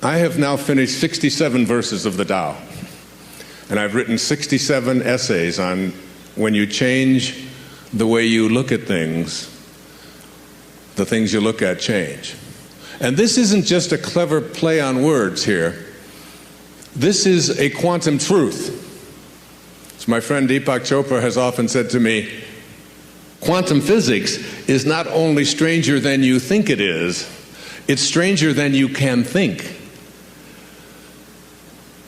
I have now finished 67 verses of the Tao, and I've written 67 essays on when you change the way you look at things, the things you look at change. And this isn't just a clever play on words here. This is a quantum truth. As my friend Deepak Chopra has often said to me, quantum physics is not only stranger than you think it is, it's stranger than you can think.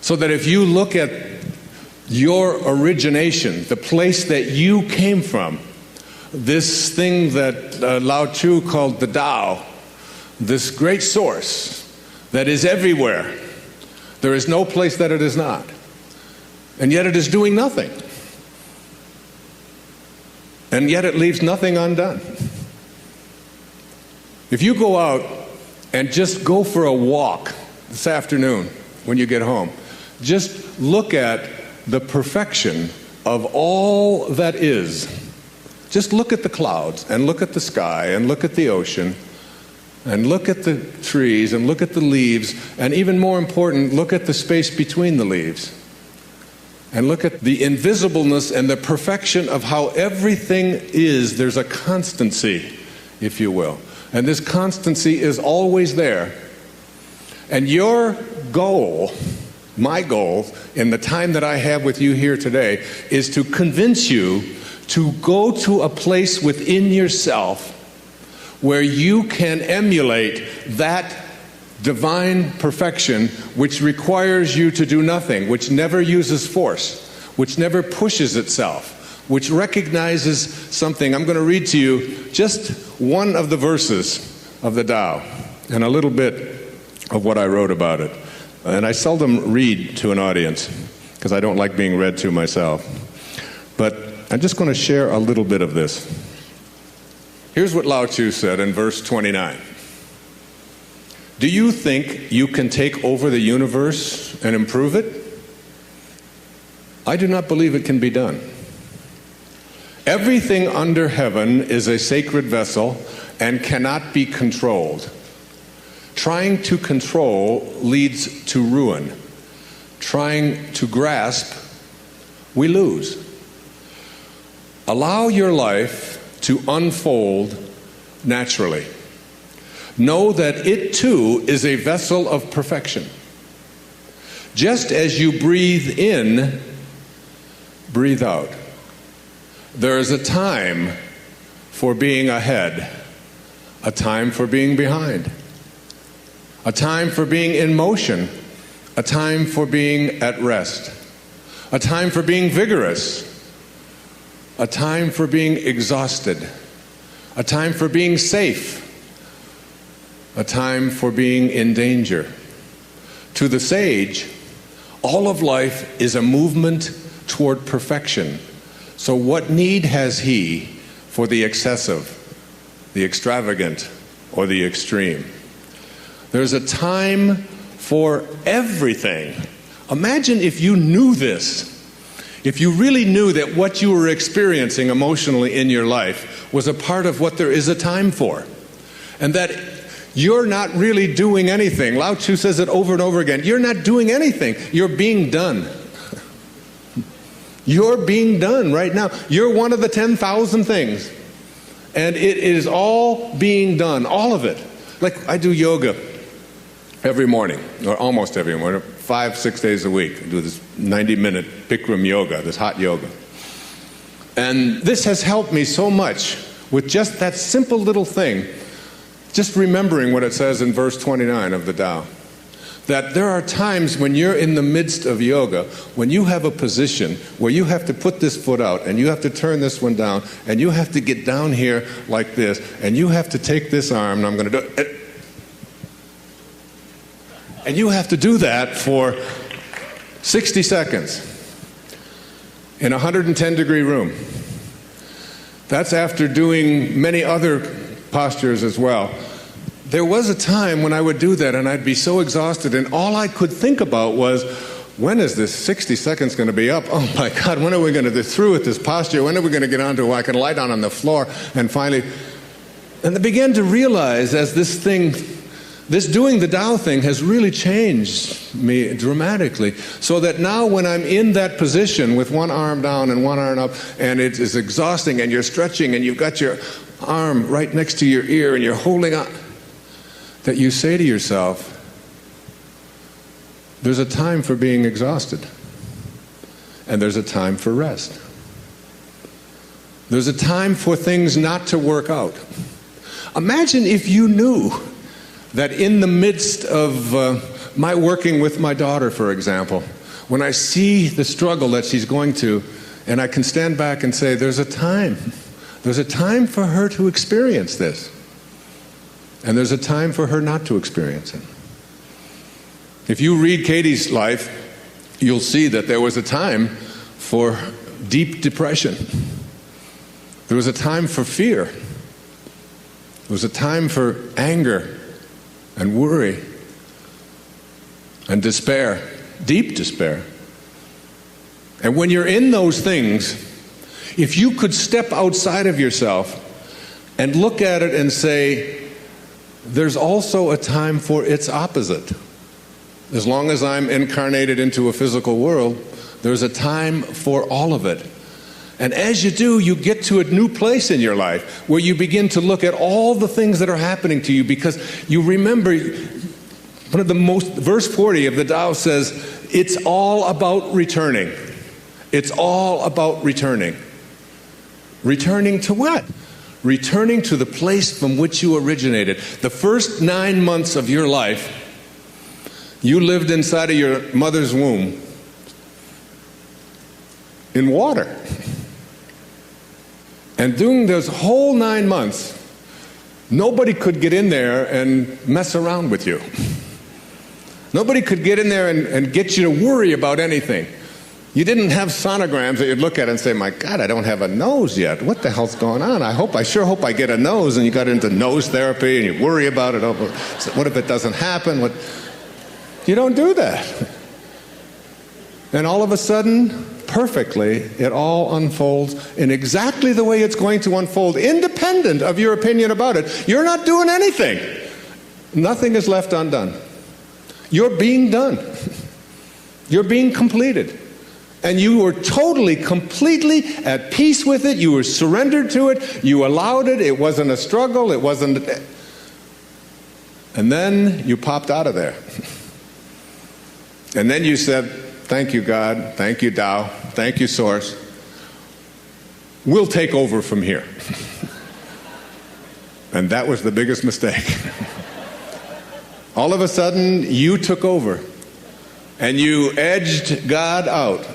So that if you look at your origination, the place that you came from, this thing that Lao Tzu called the Tao, this great source that is everywhere, there is no place that it is not. And yet it is doing nothing. And yet it leaves nothing undone. If you go out and just go for a walk this afternoon when you get home, just look at the perfection of all that is. Just look at the clouds and look at the sky and look at the ocean and look at the trees and look at the leaves, and even more important, look at the space between the leaves. And look at the invisibleness and the perfection of how everything is. There's a constancy, if you will. And this constancy is always there. And your goal, my goal, in the time that I have with you here today, is to convince you to go to a place within yourself where you can emulate that divine perfection which requires you to do nothing, which never uses force, which never pushes itself, which recognizes something. I'm going to read to you just one of the verses of the Tao and a little bit of what I wrote about it. And I seldom read to an audience because I don't like being read to myself. But I'm just going to share a little bit of this. Here's what Lao Tzu said in verse 29. Do you think you can take over the universe and improve it? I do not believe it can be done. Everything under heaven is a sacred vessel and cannot be controlled. Trying to control leads to ruin. Trying to grasp, we lose. Allow your life to unfold naturally. Know that it too is a vessel of perfection. Just as you breathe in, breathe out. There is a time for being ahead, a time for being behind, a time for being in motion, a time for being at rest, a time for being vigorous, a time for being exhausted, a time for being safe, a time for being in danger. To the sage, all of life is a movement toward perfection. So what need has he for the excessive, the extravagant, or the extreme? There's a time for everything. Imagine if you knew this. If you really knew that what you were experiencing emotionally in your life was a part of what there is a time for, and that you're not really doing anything. Lao Tzu says it over and over again. You're not doing anything. You're being done. You're being done right now. You're one of the 10,000 things. And it is all being done, all of it. Like I do yoga every morning, or almost every morning, 5-6 days a week. I do this 90-minute Bikram yoga, this hot yoga. And this has helped me so much with just that simple little thing, just remembering what it says in verse 29 of the Tao. That there are times when you're in the midst of yoga, when you have a position where you have to put this foot out, and you have to turn this one down, and you have to get down here like this, and you have to take this arm, and I'm going to do it. And you have to do that for 60 seconds in a 110-degree room. That's after doing many other postures as well. There was a time when I would do that and I'd be so exhausted, and all I could think about was, when is this 60 seconds going to be up? Oh my God, when are we going to get through with this posture? When are we going to get on to where I can lie down on the floor? And finally, and I began to realize as this thing This doing the Tao thing has really changed me dramatically, so that now when I'm in that position with one arm down and one arm up, and it is exhausting, and you're stretching, and you've got your arm right next to your ear, and you're holding on, that you say to yourself, there's a time for being exhausted, and there's a time for rest. There's a time for things not to work out. Imagine if you knew that in the midst of my working with my daughter, for example, when I see the struggle that she's going to, and I can stand back and say, there's a time for her to experience this, and there's a time for her not to experience it. If you read Katie's life, you'll see that there was a time for deep depression. There was a time for fear. There was a time for anger and worry and despair, deep despair. And when you're in those things, if you could step outside of yourself and look at it and say, there's also a time for its opposite. As long as I'm incarnated into a physical world, there's a time for all of it. And as you do, you get to a new place in your life where you begin to look at all the things that are happening to you, because you remember verse 40 of the Tao says, it's all about returning. It's all about returning. Returning to what? Returning to the place from which you originated. The first 9 months of your life, you lived inside of your mother's womb in water. And during those whole 9 months, nobody could get in there and mess around with you. Nobody could get in there and get you to worry about anything. You didn't have sonograms that you'd look at and say, my God, I don't have a nose yet. What the hell's going on? I sure hope I get a nose. And you got into nose therapy and you worry about it. Oh, what if it doesn't happen? You don't do that. And all of a sudden, perfectly, it all unfolds in exactly the way it's going to unfold, independent of your opinion about it. You're not doing anything. Nothing is left undone. You're being done. You're being completed. And you were totally, completely at peace with it. You were surrendered to it. You allowed it. It wasn't a struggle. It wasn't. And then you popped out of there. And then you said, thank you, God. Thank you, Tao. Thank you, Source. We'll take over from here. And that was the biggest mistake. All of a sudden, you took over. And you edged God out.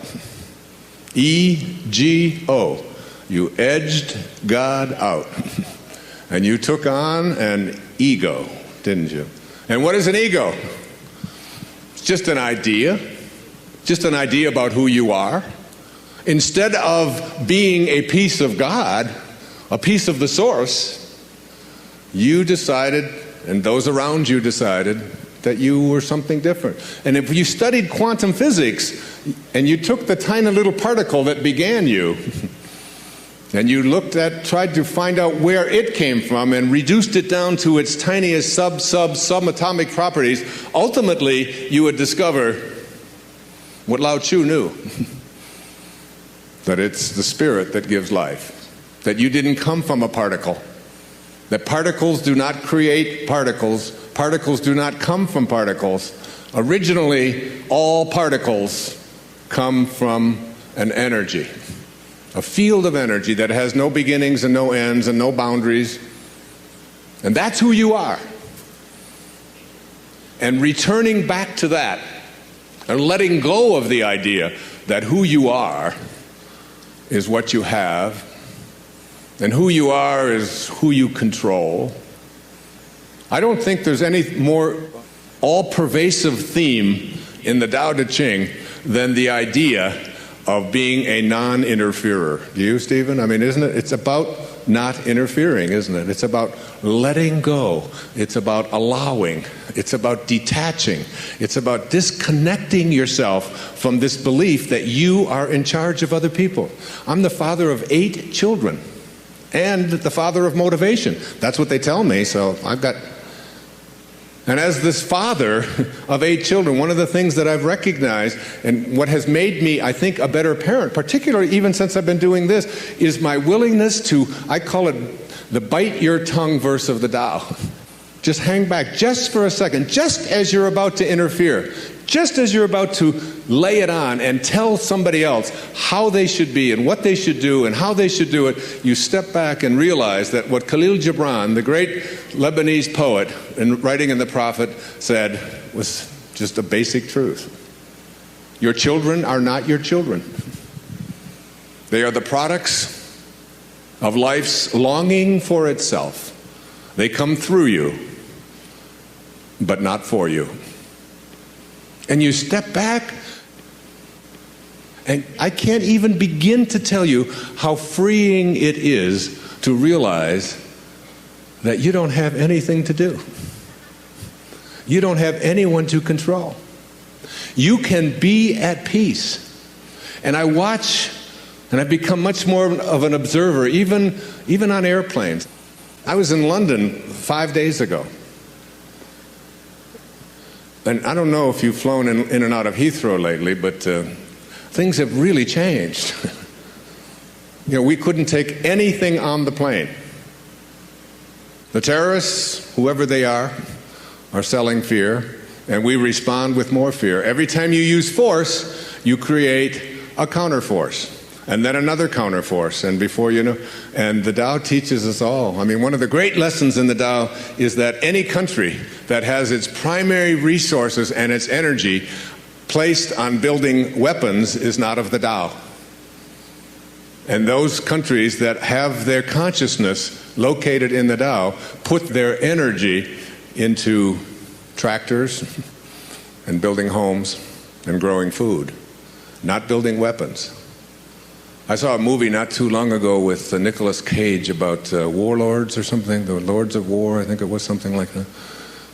E-G-O. You edged God out. And you took on an ego, didn't you? And what is an ego? It's just an idea. Just an idea about who you are. Instead of being a piece of God, a piece of the Source, you decided, and those around you decided, that you were something different. And if you studied quantum physics, and you took the tiny little particle that began you, and you tried to find out where it came from, and reduced it down to its tiniest subatomic properties, ultimately you would discover what Lao Tzu knew. That it's the spirit that gives life. That you didn't come from a particle. That particles do not create particles. Particles do not come from particles. Originally, all particles come from an energy. A field of energy that has no beginnings and no ends and no boundaries. And that's who you are. And returning back to that, and letting go of the idea that who you are is what you have, and who you are is who you control. I don't think there's any more all-pervasive theme in the Tao Te Ching than the idea of being a non-interferer. Do you, Stephen? I mean, isn't it? It's about not interfering, isn't it? It's about letting go. It's about allowing. It's about detaching. It's about disconnecting yourself from this belief that you are in charge of other people. I'm the father of 8 children and the father of motivation. That's what they tell me, so I've got And as this father of 8 children, one of the things that I've recognized and what has made me, I think, a better parent, particularly even since I've been doing this, is my willingness to, I call it the bite your tongue verse of the Tao. Just hang back just for a second, just as you're about to interfere, just as you're about to lay it on and tell somebody else how they should be and what they should do and how they should do it, you step back and realize that what Khalil Gibran, the great Lebanese poet, writing in the Prophet, said was just a basic truth. Your children are not your children. They are the products of life's longing for itself. They come through you, but not for you. And you step back, and I can't even begin to tell you how freeing it is to realize that you don't have anything to do. You don't have anyone to control. You can be at peace. And I watch, and I've become much more of an observer, even on airplanes. I was in London 5 days ago. And I don't know if you've flown in and out of Heathrow lately, but things have really changed. You know, we couldn't take anything on the plane. The terrorists, whoever they are selling fear, and we respond with more fear. Every time you use force, you create a counterforce, and then another counterforce, and before you know, and the Tao teaches us all. I mean, one of the great lessons in the Tao is that any country that has its primary resources and its energy placed on building weapons is not of the Tao. And those countries that have their consciousness located in the Tao put their energy into tractors and building homes and growing food, not building weapons. I saw a movie not too long ago with Nicolas Cage about warlords or something, the Lords of War, I think it was something like that.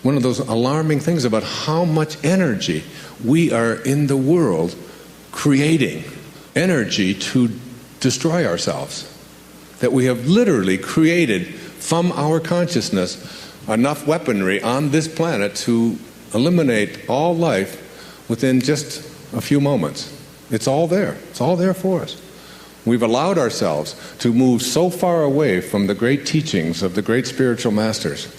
One of those alarming things about how much energy we are in the world creating, energy to destroy ourselves. That we have literally created from our consciousness enough weaponry on this planet to eliminate all life within just a few moments. It's all there. It's all there for us. We've allowed ourselves to move so far away from the great teachings of the great spiritual masters.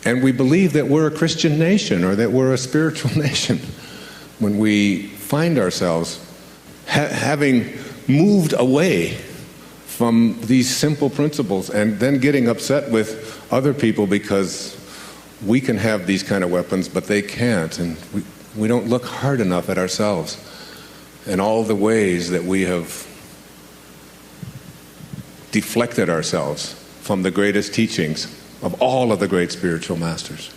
And we believe that we're a Christian nation or that we're a spiritual nation when we find ourselves having moved away from these simple principles and then getting upset with other people because we can have these kind of weapons but they can't, and we don't look hard enough at ourselves and all the ways that we have deflected ourselves from the greatest teachings of all of the great spiritual masters.